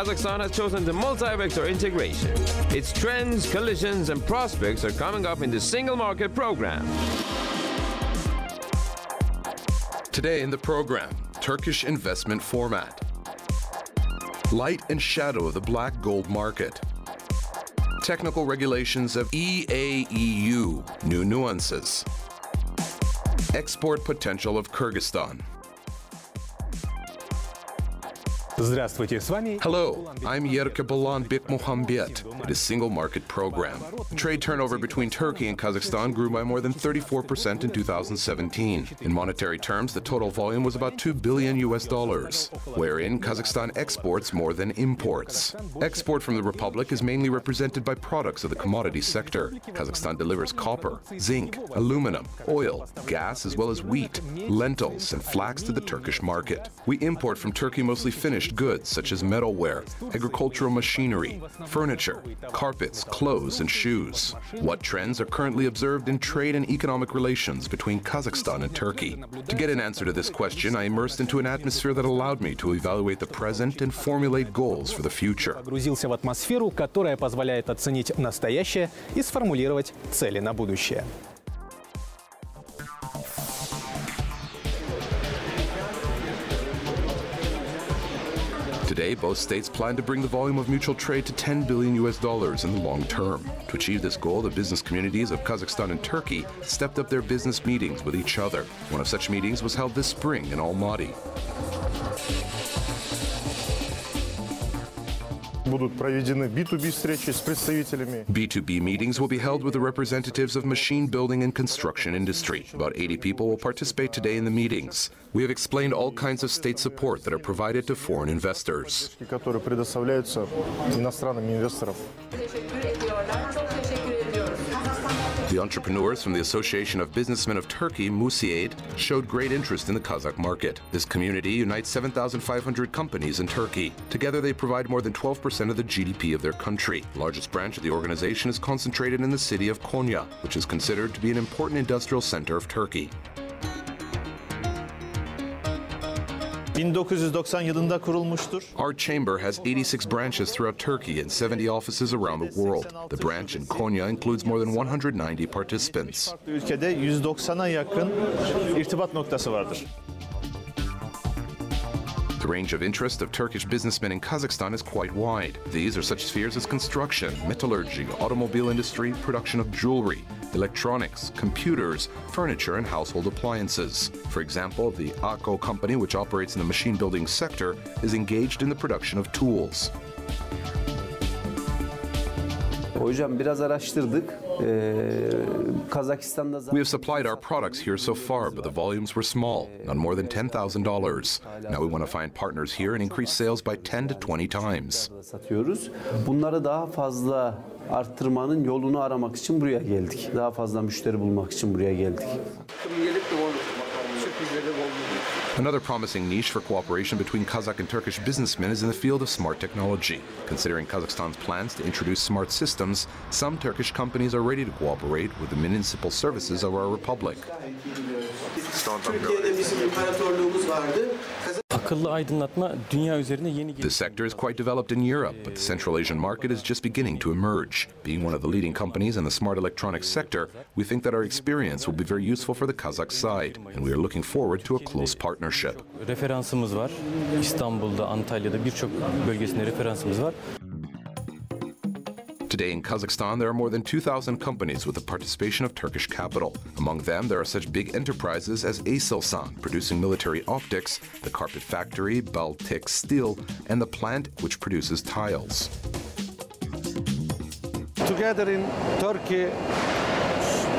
Kazakhstan has chosen the multi-vector integration. Its trends, collisions, and prospects are coming up in the single market program. Today in the program, Turkish investment format. Light and shadow of the black gold market. Technical regulations of EAEU, new nuances. Export potential of Kyrgyzstan. Hello, I'm Yerke Balanbek Muhambet. It is Single Market Program. Trade turnover between Turkey and Kazakhstan grew by more than 34% in 2017. In monetary terms, the total volume was about $2 billion, wherein Kazakhstan exports more than imports. Export from the Republic is mainly represented by products of the commodity sector. Kazakhstan delivers copper, zinc, aluminum, oil, gas, as well as wheat, lentils, and flax to the Turkish market. We import from Turkey mostly finished goods such as metalware, agricultural machinery, furniture, carpets, clothes, and shoes. What trends are currently observed in trade and economic relations between Kazakhstan and Turkey? To get an answer to this question, I immersed into an atmosphere that allowed me to evaluate the present and formulate goals for the future. Погрузился в атмосферу, которая позволяет оценить настоящее и сформулировать цели на будущее. Today, both states plan to bring the volume of mutual trade to $10 billion in the long term. To achieve this goal, the business communities of Kazakhstan and Turkey stepped up their business meetings with each other. One of such meetings was held this spring in Almaty. B2B meetings will be held with the representatives of machine building and construction industry. About 80 people will participate today in the meetings. We have explained all kinds of state support that are provided to foreign investors. The entrepreneurs from the Association of Businessmen of Turkey, Musiaid, showed great interest in the Kazakh market. This community unites 7,500 companies in Turkey. Together they provide more than 12% of the GDP of their country. The largest branch of the organization is concentrated in the city of Konya, which is considered to be an important industrial center of Turkey. 1990 yılında kurulmuştur. Our chamber has 86 branches throughout Turkey and 70 offices around the world. The branch in Konya includes more than 190 participants. Ülkede 190'a yakın irtibat noktası vardır. The range of interest of Turkish businessmen in Kazakhstan is quite wide. These are such spheres as construction, metallurgy, automobile industry, production of jewelry, electronics, computers, furniture, and household appliances. For example, the AKO company, which operates in the machine building sector, is engaged in the production of tools. Hocam biraz araştırdık. We have supplied our products here so far, but the volumes were small, not more than $10,000. Now we want to find partners here and increase sales by 10 to 20 times. Satıyoruz. Bunları daha fazla arttırmanın yolunu aramak için buraya geldik. Daha fazla müşteri bulmak için buraya geldik. Another promising niche for cooperation between Kazakh and Turkish businessmen is in the field of smart technology. Considering Kazakhstan's plans to introduce smart systems, some Turkish companies are ready to cooperate with the municipal services of our republic. The sector is quite developed in Europe, but the Central Asian market is just beginning to emerge. Being one of the leading companies in the smart electronics sector, we think that our experience will be very useful for the Kazakh side, and we are looking forward to a close partnership. Referansımız var. İstanbul'da, Antalya'da birçok bölgesinde referansımız var. Today in Kazakhstan, there are more than 2,000 companies with the participation of Turkish capital. Among them, there are such big enterprises as Aselsan, producing military optics, the carpet factory, Baltic Steel, and the plant which produces tiles. Together in Turkey,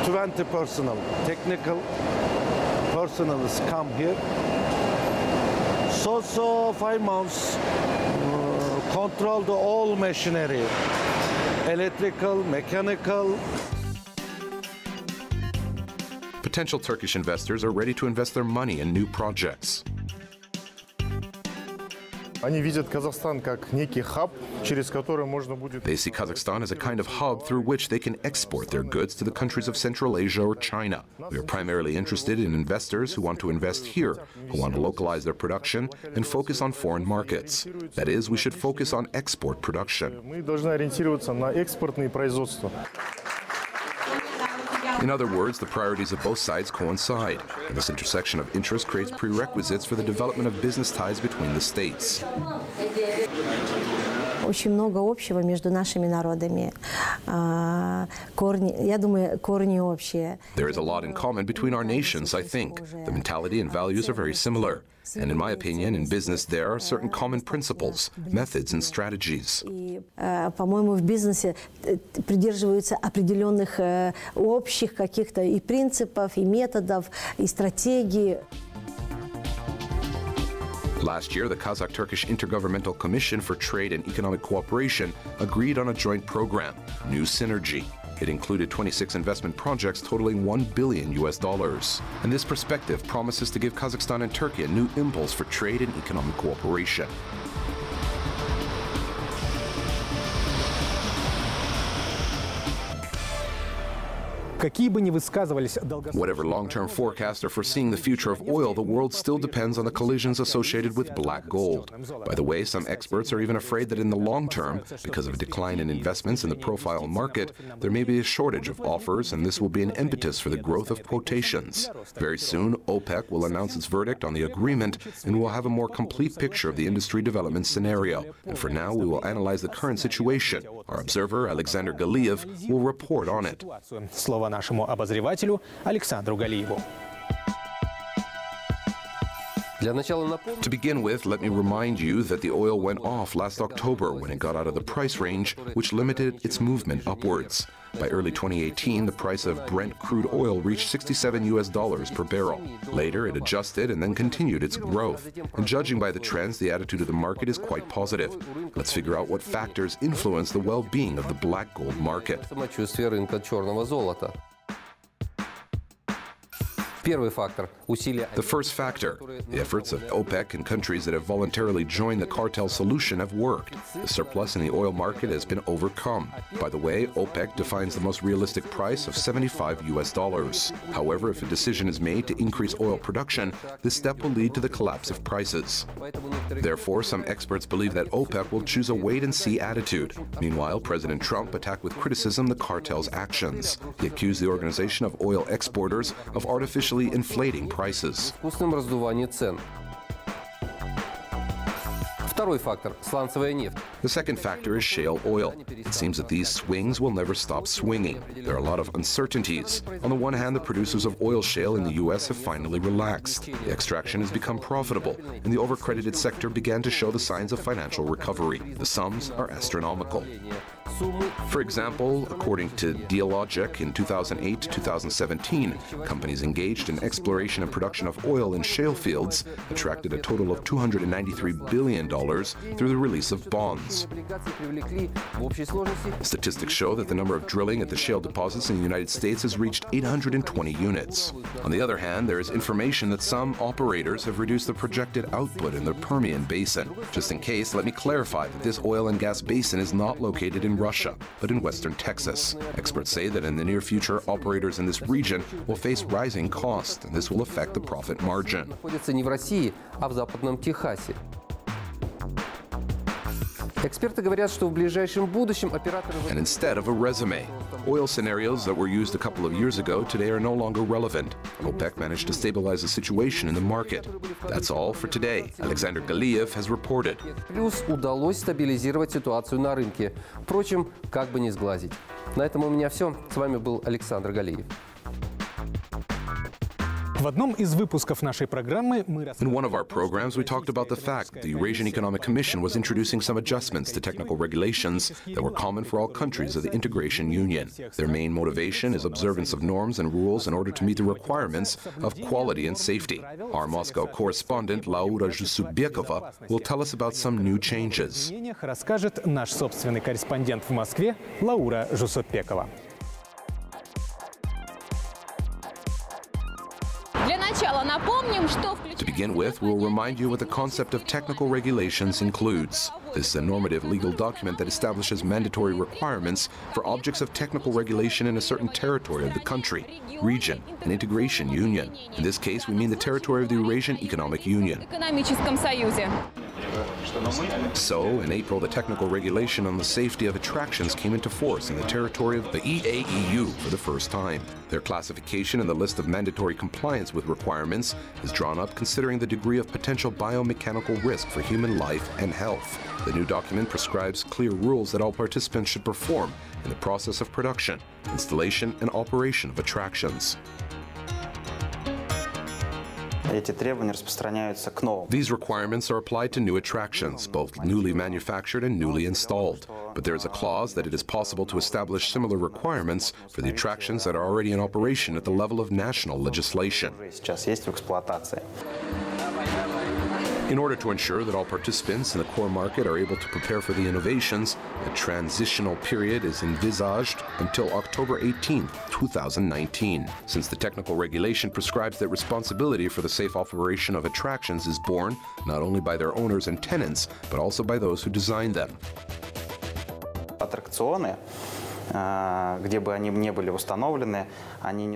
20 personnel, technical personnel come here. So 5 months control the all machinery. Electrical, mechanical. Potential Turkish investors are ready to invest their money in new projects. Они видят Казахстан как некий хаб, через который можно будет... They see Kazakhstan as a kind of hub through which they can export their goods to the countries of Central Asia or China. We are primarily interested in investors who want to invest here, who want to localize their production and focus on foreign markets. That is, we should focus on export production. Мы должны ориентироваться на экспортные производства. In other words, the priorities of both sides coincide, and this intersection of interests creates prerequisites for the development of business ties between the states. Очень много общего между нашими народами. Я думаю, корни общие. There is a lot in common between our nations, I think. The mentality and values are very similar. And in my opinion, in business, there are certain common principles, methods, and strategies. По-моему, в бизнесе придерживаются определенных общих каких-то и принципов, и методов, и стратегий. Last year, the Kazakh-Turkish Intergovernmental Commission for Trade and Economic Cooperation agreed on a joint program, New Synergy. It included 26 investment projects totaling $1 billion. And this perspective promises to give Kazakhstan and Turkey a new impulse for trade and economic cooperation. Whatever long-term forecasts are foreseeing the future of oil, the world still depends on the collisions associated with black gold. By the way, some experts are even afraid that in the long term, because of a decline in investments in the profile market, there may be a shortage of offers, and this will be an impetus for the growth of quotations. Very soon, OPEC will announce its verdict on the agreement, and we'll have a more complete picture of the industry development scenario. And for now, we will analyze the current situation. Our observer, Alexander Galiev, will report on it. нашему обозревателю Александру Галиеву. To begin with, let me remind you that the oil went off last October when it got out of the price range, which limited its movement upwards. By early 2018, the price of Brent crude oil reached $67 per barrel. Later, it adjusted and then continued its growth. And judging by the trends, the attitude of the market is quite positive. Let's figure out what factors influence the well-being of the black gold market. The first factor, the efforts of OPEC and countries that have voluntarily joined the cartel solution have worked. The surplus in the oil market has been overcome. By the way, OPEC defines the most realistic price of $75. However, if a decision is made to increase oil production, this step will lead to the collapse of prices. Therefore, some experts believe that OPEC will choose a wait-and-see attitude. Meanwhile, President Trump attacked with criticism the cartel's actions. He accused the Organization of Oil Exporters of artificially inflating prices. The second factor is shale oil. It seems that these swings will never stop swinging. There are a lot of uncertainties. On the one hand, the producers of oil shale in the U.S. have finally relaxed. The extraction has become profitable, and the overcredited sector began to show the signs of financial recovery. The sums are astronomical. For example, according to Dealogic, in 2008 to 2017, companies engaged in exploration and production of oil in shale fields attracted a total of $293 billion through the release of bonds. Statistics show that the number of drilling at the shale deposits in the United States has reached 820 units. On the other hand, there is information that some operators have reduced the projected output in the Permian Basin. Just in case, let me clarify that this oil and gas basin is not located in Russia, but in western Texas. Experts say that in the near future, operators in this region will face rising costs, and this will affect the profit margin. And instead of a resume, oil scenarios that were used a couple of years ago today are no longer relevant. OPEC managed to stabilize the situation in the market. That's all for today. Alexander Galiev has reported. Удалось стабилизировать ситуацию на рынке. Впрочем, как бы не сглазить. На этом у меня все. С вами был Александр Галиев. В одном из выпусков нашей программы мы In one of our programs, we talked about the fact that the Eurasian Economic Commission was introducing some adjustments to technical regulations that were common for all countries of the Integration Union. Their main motivation is observance of norms and rules in order to meet the requirements of quality and safety. Our Moscow correspondent Laura Jusubekova will tell us about some new changes. Расскажет наш собственный корреспондент в Москве Лаура Жусупбекова. To begin with, we'll remind you what the concept of technical regulations includes. This is a normative legal document that establishes mandatory requirements for objects of technical regulation in a certain territory of the country, region, and integration union. In this case, we mean the territory of the Eurasian Economic Union. So, in April, the technical regulation on the safety of attractions came into force in the territory of the EAEU for the first time. Their classification in the list of mandatory compliance with requirements is drawn up considering the degree of potential biomechanical risk for human life and health. The new document prescribes clear rules that all participants should perform in the process of production, installation, and operation of attractions. These requirements are applied to new attractions, both newly manufactured and newly installed. But there is a clause that it is possible to establish similar requirements for the attractions that are already in operation at the level of national legislation. In order to ensure that all participants in the core market are able to prepare for the innovations, a transitional period is envisaged until October 18, 2019. Since the technical regulation prescribes that responsibility for the safe operation of attractions is borne not only by their owners and tenants, but also by those who design them.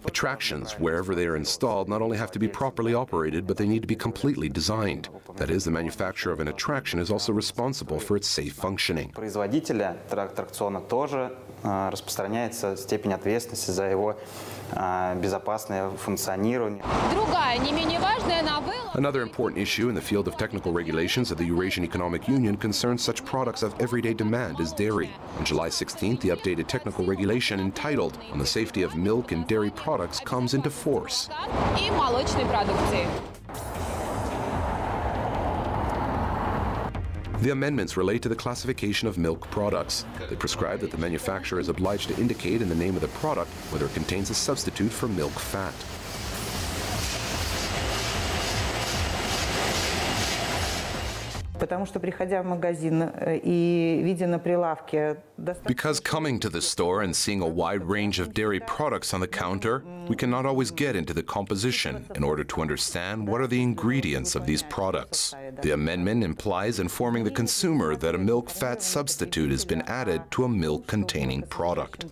Attractions, wherever they are installed, not only have to be properly operated, but they need to be completely designed. That is, the manufacturer of an attraction is also responsible for its safe functioning. Распространяется степень ответственности за его безопасное функционирование. Another important issue in the field of technical regulations of the Eurasian Economic Union concerns such products of everyday demand as dairy. On July 16th, the updated technical regulation entitled On the Safety of Milk and Dairy Products comes into force. The amendments relate to the classification of milk products. They prescribe that the manufacturer is obliged to indicate in the name of the product whether it contains a substitute for milk fat. Because coming to the store and seeing a wide range of dairy products on the counter, we cannot always get into the composition in order to understand what are the ingredients of these products. The amendment implies informing the consumer that a milk fat substitute has been added to a milk-containing product.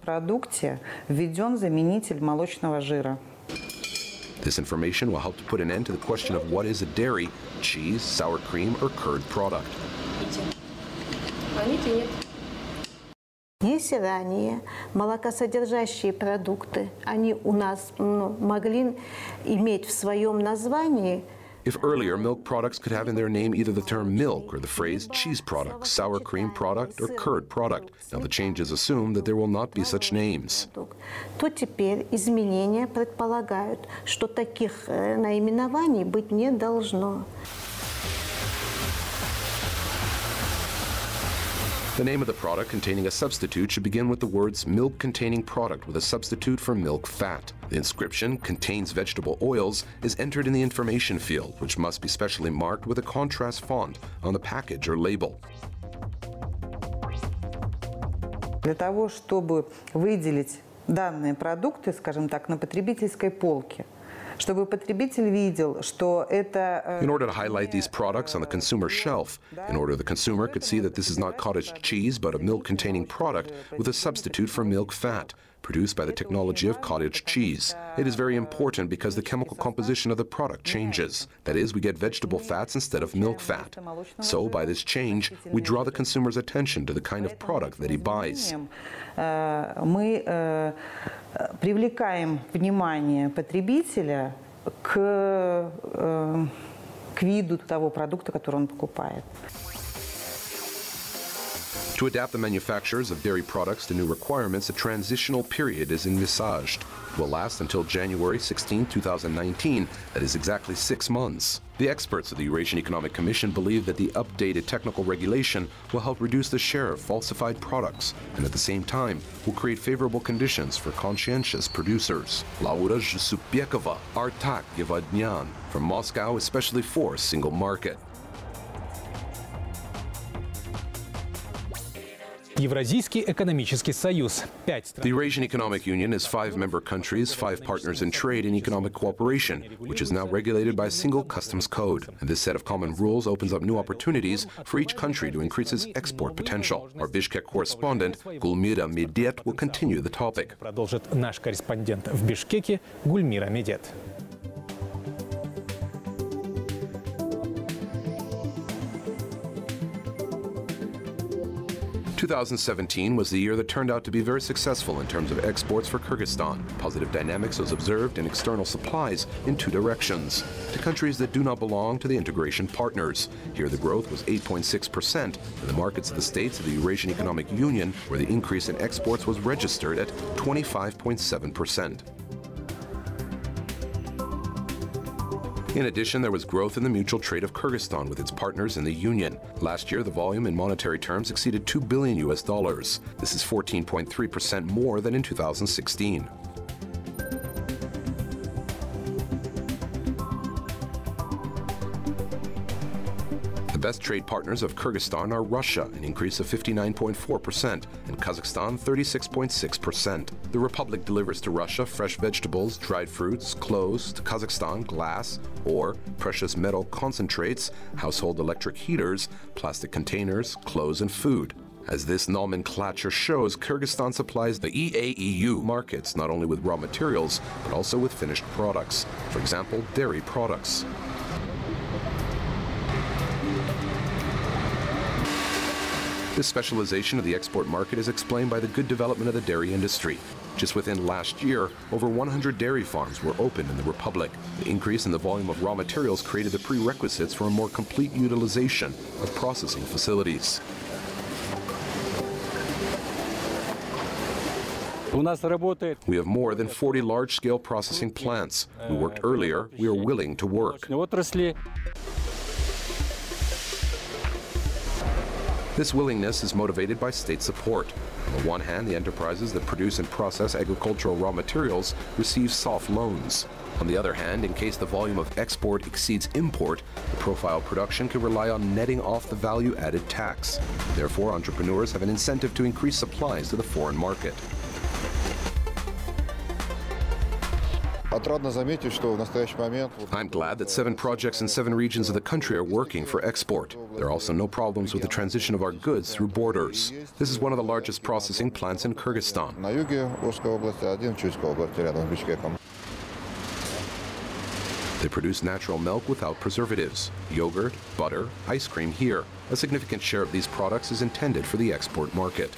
This information will help to put an end to the question of what is a dairy, cheese, sour cream, or curd product. Если ранее молокосодержащие продукты, они у нас могли иметь в своем названии. If earlier, milk products could have in their name either the term milk or the phrase cheese product, sour cream product, or curd product. Now the changes assume that there will not be such names. То теперь изменения предполагают, что таких наименований быть не должно. The name of the product containing a substitute should begin with the words milk-containing product with a substitute for milk fat. The inscription, contains vegetable oils, is entered in the information field, which must be specially marked with a contrast font on the package or label. Для того, чтобы выделить данные продукты, скажем так, на потребительской полке, чтобы потребитель видел, что это... In order to highlight these products on the consumer shelf, in order the consumer could see that this is not cottage cheese but a milk-containing product with a substitute for milk fat, produced by the technology of cottage cheese. It is very important because the chemical composition of the product changes. That is, we get vegetable fats instead of milk fat. So, by this change, we draw the consumer's attention to the kind of product that he buys. Мы привлекаем внимание потребителя к виду того продукта, который он покупает. To adapt the manufacturers of dairy products to new requirements, a transitional period is envisaged. It will last until January 16, 2019. That is exactly 6 months. The experts of the Eurasian Economic Commission believe that the updated technical regulation will help reduce the share of falsified products and at the same time will create favorable conditions for conscientious producers. Laura Zhusupekova, Artak Yevadnyan, from Moscow, especially for Single Market. Евразийский экономический союз. 5 стран. The Eurasian Economic Union is 5 member countries, 5 partners in trade and economic cooperation, which is now regulated by a single customs code. And this set of common rules opens up new opportunities for each country to increase its export potential. Our Bishkek correspondent, Gulmira Medet, will continue the topic. Продолжит наш корреспондент в Бишкеке Гульмира Медет. 2017 was the year that turned out to be very successful in terms of exports for Kyrgyzstan. Positive dynamics was observed in external supplies in 2 directions, to countries that do not belong to the integration partners. Here the growth was 8.6% in the markets of the states of the Eurasian Economic Union, where the increase in exports was registered at 25.7%. In addition, there was growth in the mutual trade of Kyrgyzstan with its partners in the Union. Last year, the volume in monetary terms exceeded $2 billion. This is 14.3% more than in 2016. The best trade partners of Kyrgyzstan are Russia, an increase of 59.4%, and Kazakhstan, 36.6%. The Republic delivers to Russia fresh vegetables, dried fruits, clothes, to Kazakhstan glass, ore, precious metal concentrates, household electric heaters, plastic containers, clothes, and food. As this nomenclature shows, Kyrgyzstan supplies the EAEU markets not only with raw materials, but also with finished products. For example, dairy products. This specialization of the export market is explained by the good development of the dairy industry. Just within last year, over 100 dairy farms were opened in the Republic. The increase in the volume of raw materials created the prerequisites for a more complete utilization of processing facilities. We have more than 40 large-scale processing plants. We worked earlier. We are willing to work. This willingness is motivated by state support. On the one hand, the enterprises that produce and process agricultural raw materials receive soft loans. On the other hand, in case the volume of export exceeds import, the profile production can rely on netting off the value-added tax. Therefore, entrepreneurs have an incentive to increase supplies to the foreign market. I'm glad that 7 projects in 7 regions of the country are working for export. There are also no problems with the transition of our goods through borders. This is one of the largest processing plants in Kyrgyzstan. They produce natural milk without preservatives, yogurt, butter, ice cream here. A significant share of these products is intended for the export market.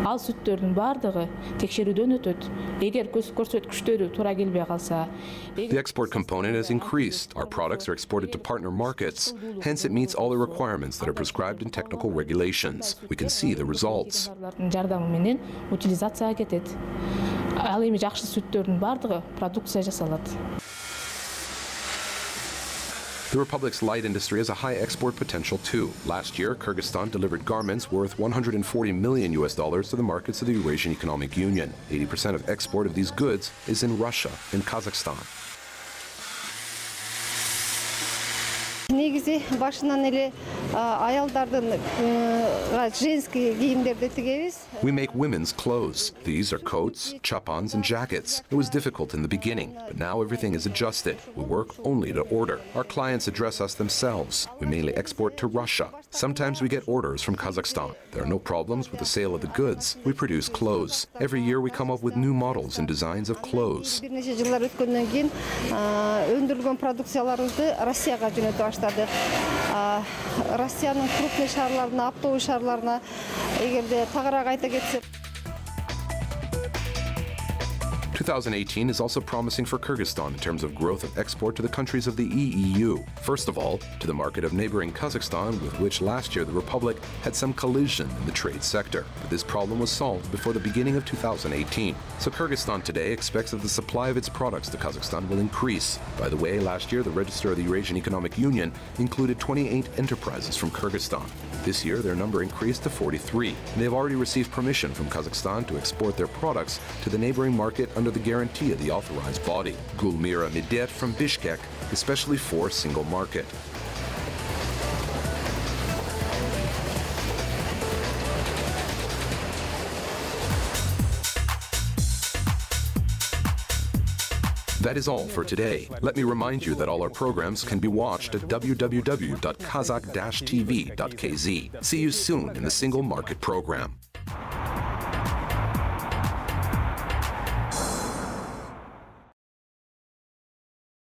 Ал сүттердин бардыгы текшерүүдөн өтөт. Эгер көрсөткүчтөрү туура келбей калса. The export component has increased. Our products are exported to partner markets. Hence, it meets all the requirements that are prescribed in technical regulations. We can see the results. Жардамы менен утилизацияга кетет. Ал эми жакшы сүттердин бардыгы продукция жасалат. The Republic's light industry has a high export potential too. Last year, Kyrgyzstan delivered garments worth $140 million to the markets of the Eurasian Economic Union. 80% of export of these goods is in Russia and Kazakhstan. Негизи башынан эле аялдардын женский кийимдерди тигебиз. We make women's clothes. These are coats, chapans, and jackets. It was difficult in the beginning, but now everything is adjusted. We work only to order. Our clients address us themselves. We mainly export to Russia. Sometimes we get orders from Kazakhstan. There are no problems with the sale of the goods. We produce clothes. Every year we come up with new models and designs of clothes. Бир нече жылдар өткөндөн кийин өндүрүлгөн продукцияларыбызды Россияга жөнөтө баштадык. Россиянын крупный шаарларына, оптовый шаарларына эгерде тагыраак айта кетсек. 2018 is also promising for Kyrgyzstan in terms of growth of export to the countries of the EEU. First of all, to the market of neighboring Kazakhstan, with which last year the Republic had some collision in the trade sector. But this problem was solved before the beginning of 2018. So Kyrgyzstan today expects that the supply of its products to Kazakhstan will increase. By the way, last year the register of the Eurasian Economic Union included 28 enterprises from Kyrgyzstan. This year their number increased to 43, and they have already received permission from Kazakhstan to export their products to the neighboring market under the guarantee of the authorized body. Gulmira Medet from Bishkek, especially for single market. That is all for today. Let me remind you that all our programs can be watched at www.kazakh-tv.kz. See you soon in the Single Market program.